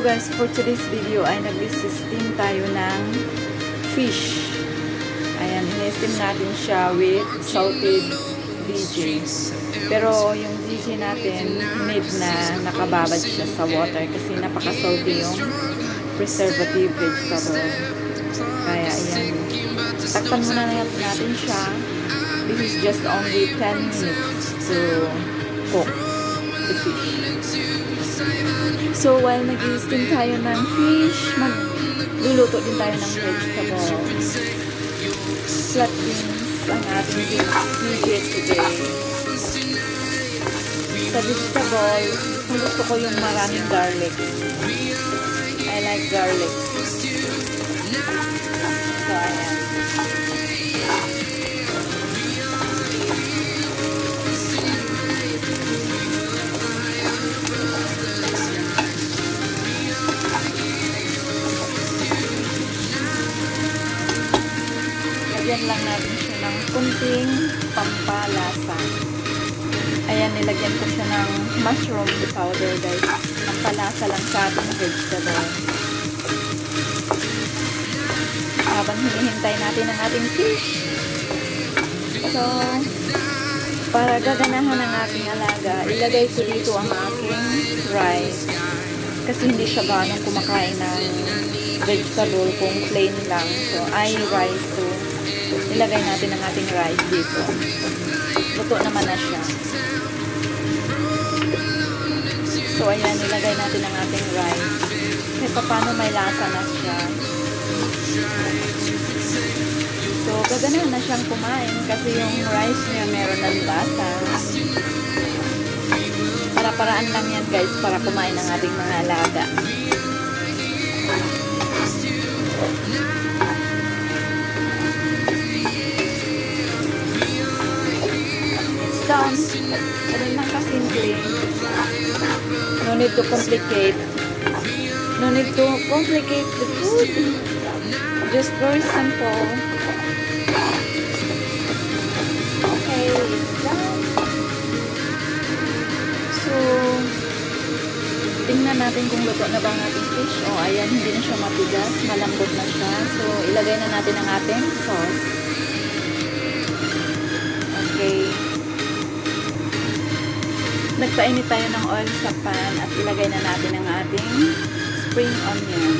guys, for today's video ay nag-steam tayo ng fish. Ayan, in-steam natin siya with salted VJ. Pero yung VJ natin, need na nakababad siya sa water kasi napaka-salty yung preservative vegetable. Kaya ayan, takpan muna natin siya. This is just only 10 minutes to cook the fish. So, while nag-steam tayo ng fish, magluluto din tayo ng vegetable. Flat beans ang ating immediate today. Sa vegetable, kung gusto ko yung maraming garlic. I like garlic. So, ayan. Lagyan lang natin siya ng kunting pampalasa. Ayan, nilagyan ko siya ng mushroom powder, guys. Pampalasa lang sa ating vegetable. Habang hinihintay natin ang ating fish. So, para gaganahan ang ating alaga, ilagay ko dito ang aking rice. Kasi hindi siya ganong kumakain ng vegetable kung plain lang. So, ay rice to. Ilagay natin ang ating rice dito. Luto naman na siya. So, ayan, ilagay natin ang ating rice. Kahit paano may lasa na siya. So, gaganahan na siyang kumain kasi yung rice niya meron ng lasa. Para-paraan lang yan, guys, para kumain ang ating mga alaga. Done. Ganun lang kasimple. No need to complicate. No need to complicate the food. Just very simple. Okay, it's done. So, tingnan natin kung luto na ba ang ating fish. O, ayan, hindi na siya matigas. Malambot na siya. So, ilagay na natin ang ating sauce. Okay. Nagpainit tayo ng oil sa pan at ilagay na natin ang ating spring onion.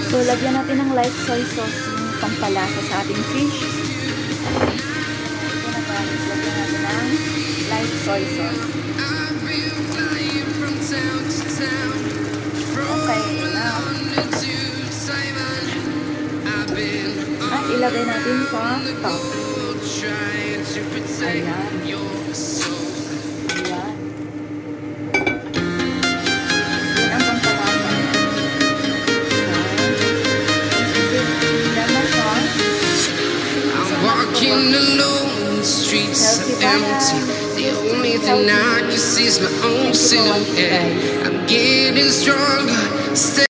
So, lagyan natin ng light soy sauce yung pampalasa sa ating fish. Ito na guys, lagyan natin ng light soy sauce. Okay, enough. At ilagay natin sa top. Ayan. Ayan. Yan ang pampalasa niya. I'm walking alone, the streets are empty. The only thing I can see is my own silhouette. I'm getting stronger.